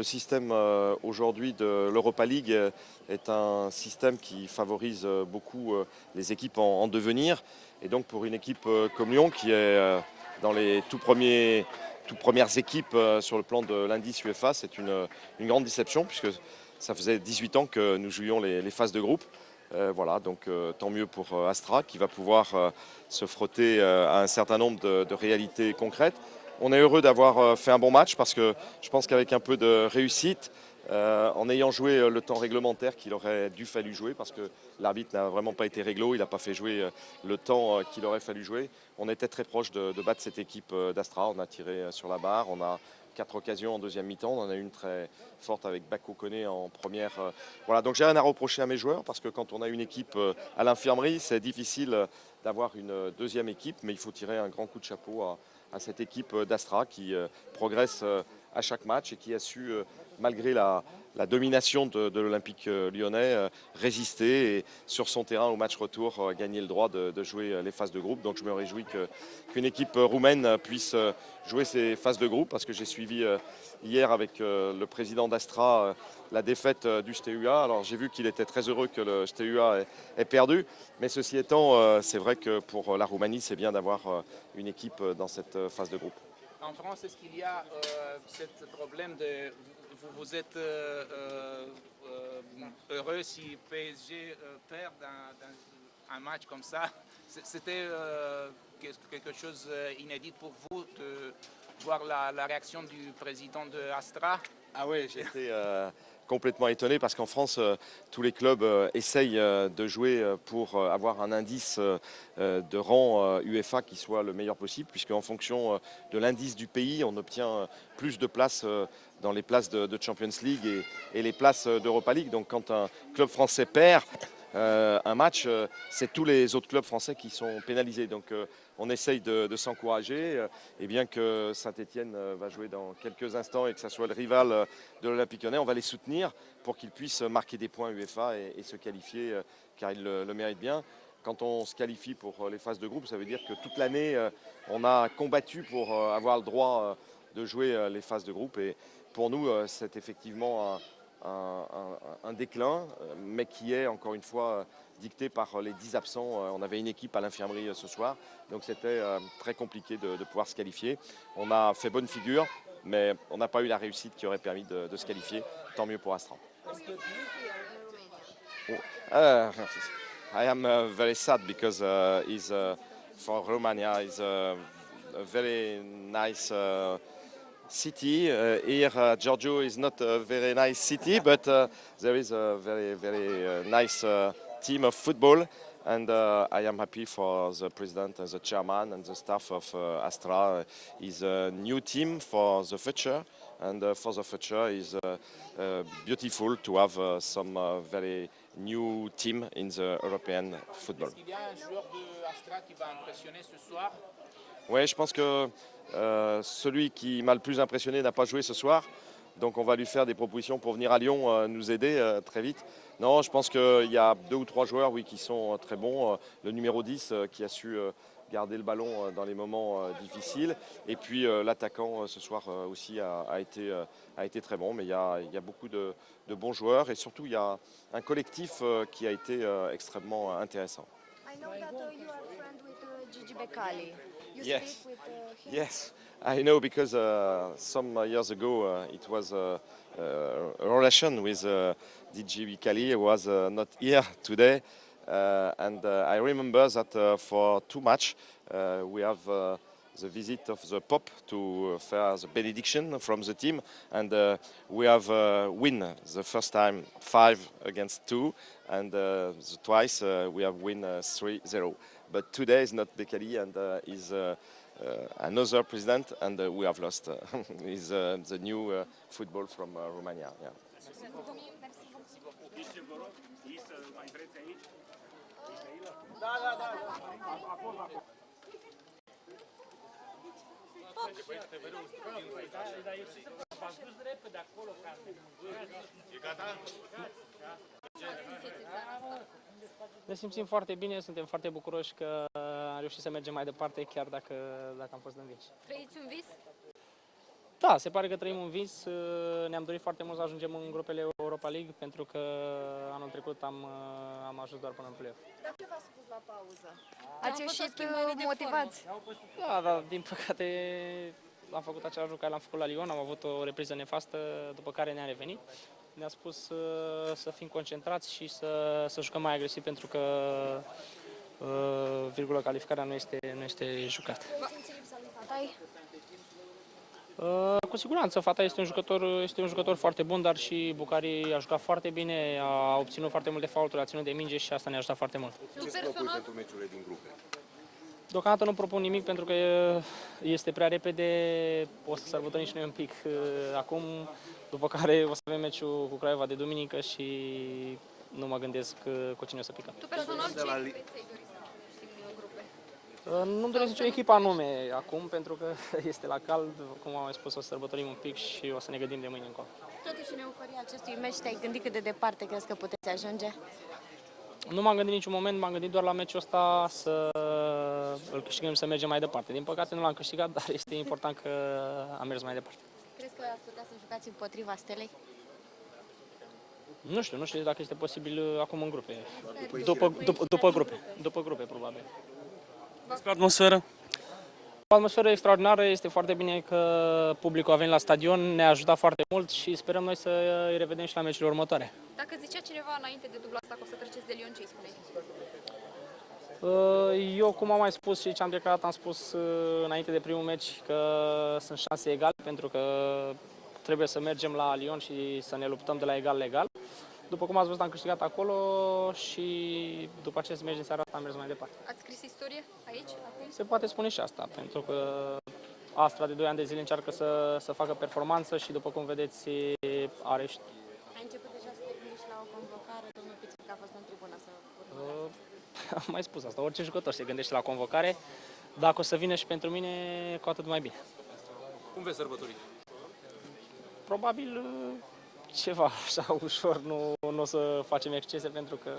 système aujourd'hui de l'Europa League est un système qui favorise beaucoup les équipes en devenir. Et donc pour une équipe comme Lyon, qui est dans les toutes premières équipes sur le plan de l'indice UEFA, c'est une grande déception, puisque ça faisait 18 ans que nous jouions les phases de groupe. Voilà, donc tant mieux pour Astra, qui va pouvoir se frotter à un certain nombre de réalités concrètes. On est heureux d'avoir fait un bon match, parce que je pense qu'avec un peu de réussite, en ayant joué le temps réglementaire qu'il aurait dû fallu jouer, parce que l'arbitre n'a vraiment pas été réglo, il n'a pas fait jouer le temps qu'il aurait fallu jouer. On était très proche de battre cette équipe d'Astra. On a tiré sur la barre, on a 4 occasions en deuxième mi-temps, on en a une très forte avec Bako Koné en première. Voilà, donc j'ai rien à reprocher à mes joueurs, parce que quand on a une équipe à l'infirmerie, c'est difficile d'avoir une deuxième équipe, mais il faut tirer un grand coup de chapeau à cette équipe d'Astra qui progresse à chaque match et qui a su, malgré la domination de l'Olympique lyonnais, résister et sur son terrain au match retour gagner le droit de jouer les phases de groupe. Donc je me réjouis qu'une équipe roumaine puisse jouer ces phases de groupe, parce que j'ai suivi hier avec le président d'Astra la défaite du STUA. Alors j'ai vu qu'il était très heureux que le STUA ait perdu, mais ceci étant, c'est vrai que pour la Roumanie, c'est bien d'avoir une équipe dans cette phase de groupe. En France, est-ce qu'il y a ce problème de vous êtes heureux si PSG perd dans un match comme ça? C'était quelque chose d'inédit pour vous de voir la réaction du président de Astra? Ah oui, j'étais complètement étonné, parce qu'en France, tous les clubs essayent de jouer pour avoir un indice de rang UEFA qui soit le meilleur possible, puisque en fonction de l'indice du pays, on obtient plus de places dans les places de Champions League et les places d'Europa League. Donc quand un club français perd un match, c'est tous les autres clubs français qui sont pénalisés. Donc on essaye de s'encourager, et bien que Saint-Etienne va jouer dans quelques instants et que ce soit le rival de l'Olympique Lyonnais, on va les soutenir pour qu'ils puissent marquer des points UEFA et se qualifier, car ils le méritent bien. Quand on se qualifie pour les phases de groupe, ça veut dire que toute l'année, on a combattu pour avoir le droit de jouer les phases de groupe. Et pour nous, c'est effectivement un déclin, mais qui est encore une fois dicté par les 10 absents. On avait une équipe à l'infirmerie ce soir, donc c'était très compliqué de pouvoir se qualifier. On a fait bonne figure, mais on n'a pas eu la réussite qui aurait permis de se qualifier. Tant mieux pour Astra. I am very sad, because he's for Romania is a very nice city. Here, Giorgio is not a very nice city, but there is a very nice team of football, and I am happy for the president and the chairman and the staff of Astra. Is a new team for the future, and for the future is beautiful to have some very new team in the European football. Est-ce qu'il y a un joueur de Astra qui va impressionner ce soir? Oui, je pense que celui qui m'a le plus impressionné n'a pas joué ce soir. Donc on va lui faire des propositions pour venir à Lyon nous aider très vite. Non, je pense qu'il y a 2 ou 3 joueurs, oui, qui sont très bons. Le numéro 10 qui a su garder le ballon dans les moments difficiles. Et puis l'attaquant ce soir aussi a été très bon. Mais il y a beaucoup de bons joueurs. Et surtout, il y a un collectif qui a été extrêmement intéressant. I know that you are friend with Gigi Becali. You Yes. speak with him? Yes, I know, because some years ago it was a relation with DJ Bikali, who was not here today. And I remember that for 2 matches we have the visit of the Pope to faire the benediction from the team, and we have win the first time 5-2, and twice we have win 3-0. But today is not Bekali, and is another president, and we have lost. Is the new football from Romania. Yeah. Ne simțim foarte bine, suntem foarte bucuroși că am reușit să mergem mai departe, chiar dacă am fost învinși. Trăiți un vis? Da, se pare că trăim un vis. Ne-am dorit foarte mult să ajungem în grupele Europa League, pentru că anul trecut am ajuns doar până în play-off. Dar ce v-a spus la pauză? Am Ați văzut o ieșit schimbare de motivați? Da, dar din păcate am făcut același lucru care l-am făcut la Lyon, am avut o repriză nefastă, după care ne-am revenit. Ne-a spus să fim concentrați și să jucăm mai agresiv, pentru că virgulă calificarea nu este jucată. Vă simți lipsa lui Fatai? Cu siguranță, Fata este un jucător foarte bun, dar și Bucari a jucat foarte bine, a obținut foarte multe faulturi, a ținut de minge și asta ne-a ajutat foarte mult. Tu Ce propui personal, pentru meciurile din grupe? Deocamdată nu propun nimic, pentru că este prea repede, o să sărbătorim și noi un pic acum, după care o să avem meciul cu Craiova de duminică și nu mă gândesc cu cine o să picăm. tu personal ce De la echipe ți-ai dori să câștigi în grupe? Nu-mi doresc nicio echipă anume acum, pentru că este la cald, cum am mai spus, o să sărbătorim un pic și o să ne gândim de mâine încolo. Totuși, în euforia acestui meci, te-ai gândit cât de departe crezi că puteți ajunge? Nu m-am gândit niciun moment, m-am gândit doar la meciul ăsta să îl câștigăm, să mergem mai departe. Din păcate nu l-am câștigat, dar este important că am mers mai departe. Crezi că ați putea să jucați împotriva Stelei? Nu știu dacă este posibil acum în grupe. După grupe, probabil. Despre atmosferă? O atmosferă extraordinară, este foarte bine că publicul a venit la stadion, ne-a ajutat foarte mult și sperăm noi să îi revedem și la meciurile următoare. Dacă zicea cineva înainte de dubla asta că o să treceți de Lyon, ce îi spuneai? Eu, cum am mai spus și ce am declarat, am spus înainte de primul meci că sunt șanse egale, pentru că trebuie să mergem la Lyon și să ne luptăm de la egal la egal. După cum ați văzut, am câștigat acolo și după acest meci din seara asta am mers mai departe. Ați scris istorie aici, acum? Se poate spune și asta, pentru că Astra de 2 ani de zile încearcă să facă performanță și, după cum vedeți, are și... Ai început deja să te gândești la o convocare, domnul Pițuc a fost în tribună să urmărească. Am mai spus asta, orice jucător se gândește la convocare. Dacă o să vină și pentru mine, cu atât mai bine. Cum vezi sărbătorii? Probabil ceva așa ușor, nu o să facem excese, pentru că,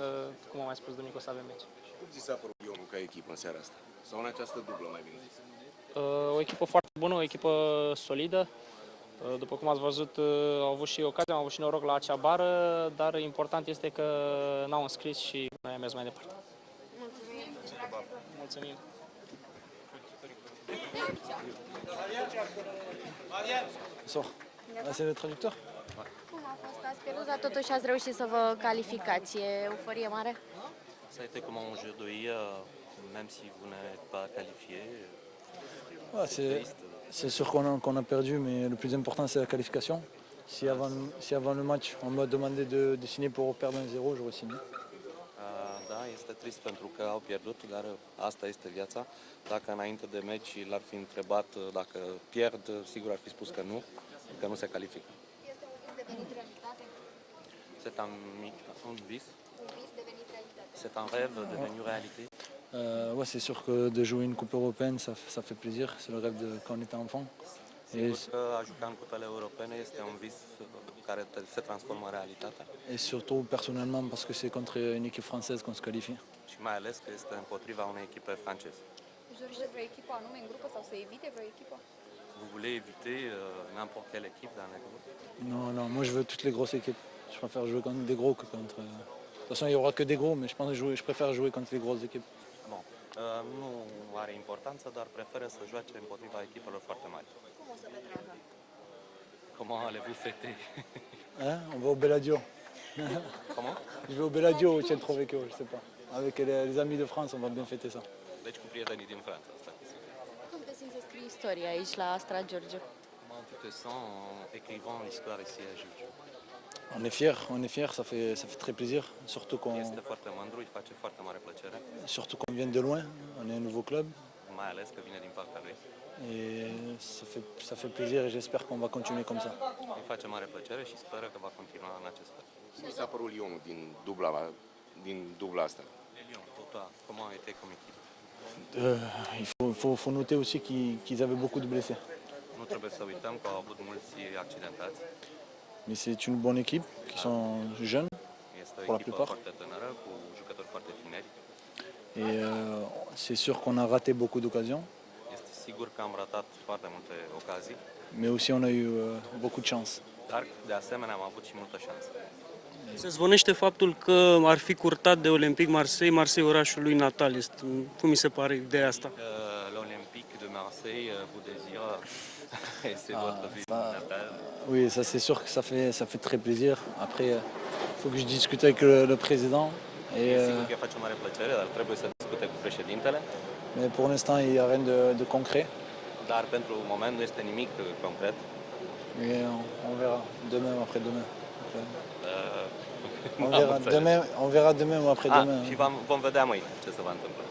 cum am mai spus, duminică o să avem meci. Cum ți s-a părut Lionul ca echipă în seara asta? Sau în această dublă, mai bine zis? O echipă foarte bună, o echipă solidă. După cum ați văzut, au avut și ocazia, am avut și noroc la acea bară, dar important este că n-au înscris și noi am mers mai departe. Mulțumim! Bonsoir. Ah, c'est le traducteur? Cum a fost azi, dar totuși ați reușit să vă calificați. E euforie mare? Ça a été comment aujourd'hui, même si vous n'êtes pas qualifié? Ouais, c'est sûr qu'on a perdu, mais le plus important c'est la qualification. Si avant le match on m'a demandé de signer pour perdre 1-0, j'aurais signé. Da, este trist pentru că au pierdut, dar asta este viața. Dacă înainte de meci l-ar fi întrebat dacă pierd, sigur ar fi spus că nu se califică. Este un vis devenit realitate? C'est un vis, Un vis devenit realitate. c'est un rêve devenu réalité. Ouais, c'est sûr que de jouer une coupe européenne, ça fait plaisir. C'est le rêve de quand on était enfant. Sigur că a juca în cupele europene este un vis care se transformă în realitate. Et surtout personnellement parce que c'est contre une équipe française qu'on se qualifie. Și mai ales că este împotriva unei echipe franceze. Își dorește vreo echipă anume în grupă sau să evite vreo echipă? Vous voulez éviter n'importe quelle équipe dans le groupe? Non, moi je veux toutes les grosses équipes. Je préfère jouer contre des gros que contre. De toute façon, il n'y aura que des gros, mais je préfère jouer contre les grosses équipes. Bon, nu are importanță, dar preferă să joace împotriva echipelor foarte mari. Cum o să petreacă? Comment allez-vous fêter? Hein, on va au Belladio. Comment? Je vais au Belladio au Centro Vecchio, je sais pas. Avec les amis de France, on va bien fêter ça. Deci cu prietenii din Franța, asta. Cum te simți să scrii istorie aici la Astra Giurgiu? Comment tu te sens en écrivant l'histoire ici à Giurgiu? On est fier, ça fait très plaisir, Este foarte mândru, îi face foarte mare plăcere, surtout qu'on vient de loin, on est un nouveau club mai ales că vine din partea lui. et ça fait plaisir et j'espère qu'on va continuer comme ça. Îi face mare plăcere și speră că va continua în acest fel. Cum ți s-a părut Lionul din dubla asta? Lyon, pour toi, comment a été comme équipe? Il faut noter aussi qu'ils avaient beaucoup de blessés. Nu trebuie să uităm că au avut mulți accidentați. Mais c'est une bonne équipe, qui sont jeunes Este o Pour la echipă plupart. foarte tânără, cu jucători foarte tineri. et c'est sûr qu'on a raté beaucoup d'occasions. Este sigur că am ratat foarte multe ocazii, mais aussi on a eu beaucoup de chance. Dar, de asemenea, am avut și multă șansă. Se zvonește faptul că ar fi curtat de Olympique Marseille, Marseille orașul lui natal. Cum mi se pare ideea asta? L'Olympique de Marseille vous désire et c'est votre ville ça- natale. Oui, ça c'est sûr que ça fait très plaisir. Après, il faut que je discute avec le président. Et, Sigur că face o mare plăcere, dar trebuie să discute cu președintele. mais pour l'instant, il n'y a rien de concret. Dar pentru moment nu este nimic concret. Mais on verra demain ou après-demain. N-am înțeles. On verra demain ou après-demain. Și vom vedea mâine ce se va întâmpla.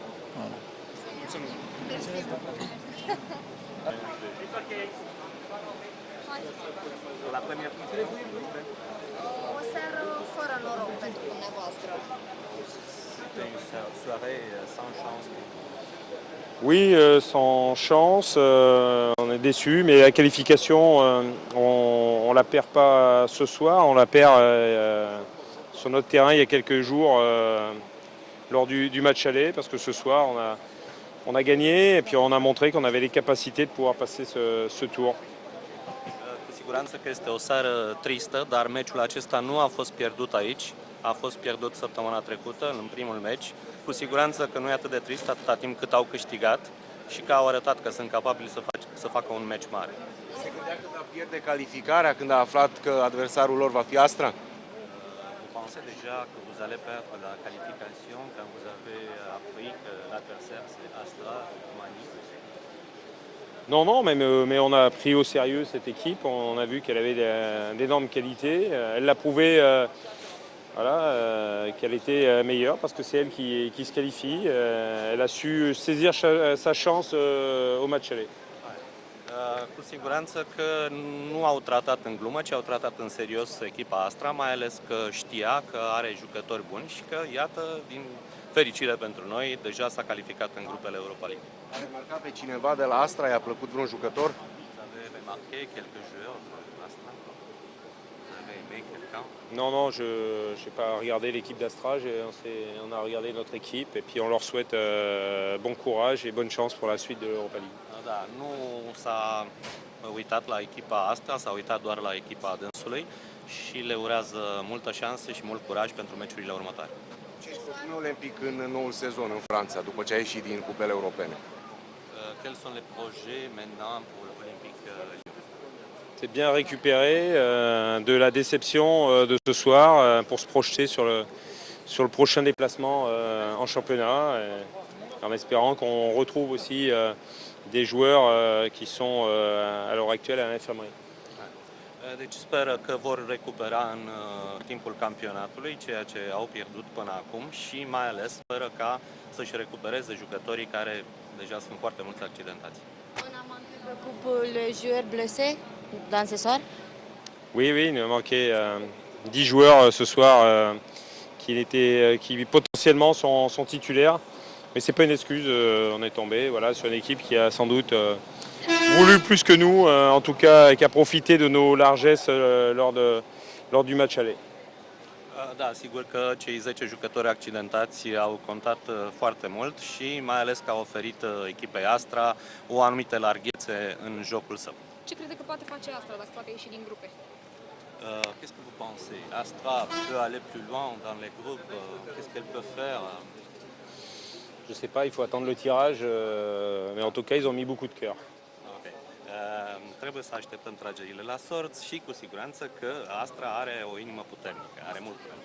O seară fără noroc pentru dumneavoastră. Oui, sans chance, on est déçu, mais la qualification, on la perd pas ce soir, on la perd sur notre terrain il y a quelques jours lors du match aller, parce que ce soir on a gagné et puis on a montré qu'on avait les capacités de pouvoir passer ce tour. Cu siguranță că este o seară tristă, dar meciul acesta nu a fost pierdut aici. A fost pierdut săptămâna trecută, în primul meci. Cu siguranță că nu e atât de trist atâta timp cât au câștigat și că au arătat că sunt capabili să facă un meci mare. Se gândea când a pierde calificarea, când a aflat că adversarul lor va fi Astra? Vous pensez déjà que vous allez perdre la qualification quand vous avez appris que l'adversaire c'est Astra Mani? Non, non, mais on a pris au sérieux cette équipe, on a vu qu'elle avait d'énormes qualités, elle l'a prouvé qu'elle était meilleure parce que c'est elle qui se qualifie, elle a su saisir sa chance au match aller. Cu siguranță că nu au tratat în glumă, ci au tratat în serios echipa Astra, mai ales că știa că are jucători buni și că, iată, din fericire pentru noi, deja s-a calificat în grupele Europa League. A remarcat pe cineva de la Astra? I-a plăcut vreun jucător? Vous avez remarqué quelques joueurs de Astra? Vous avez aimé quelqu'un? Non, non, je n'ai pas regardé l'équipe d'Astra, on a regardé notre équipe et puis on leur souhaite bon courage et bonne chance pour la suite de l'Europa League. Da, nu s-a uitat la echipa Astra, s-a uitat doar la echipa dânsului și le urează multă șansă și mult curaj pentru meciurile următoare. Ce își propune Olympic în noul sezon în Franța, după ce a ieșit din cupele europene? Quels sont les projets maintenant pour l'Olympique Lyon? C'est bien récupérer de la déception de ce soir pour se projeter sur le prochain déplacement en championnat, en espérant qu'on retrouve aussi des joueurs qui sont à l'heure actuelle à l'infirmerie. Deci speră că vor recupera în timpul campionatului ceea ce au pierdut până acum și mai ales speră ca să-și recupereze jucătorii care deja sunt foarte mulți accidentați. On a manqué beaucoup les joueurs blessés dans ce soir. Oui, oui, il nous manquait 10 joueurs ce soir qui potentiellement sont titulaires. Mais ce n'est pas une excuse, on est tombé sur une équipe qui a sans doute voulu plus que nous, en tout cas, et qui a profité de nos largesses lors du match aller. Da, sigur că cei 10 jucători accidentați au contat foarte mult și mai ales că au oferit echipei Astra o anumită larghețe în jocul său. Ce crede că poate face Astra dacă poate ieși din grupe? Qu'est-ce que vous pensez? Astra peut aller plus loin dans les groupes? Qu'est-ce qu'elle peut faire? Je ne sais pas, il faut attendre le tirage, mais en tout cas, ils ont mis beaucoup de cœur. Okay. Trebuie să așteptăm tragerile la sorți și cu siguranță că Astra are o inimă puternică, are mult curaj.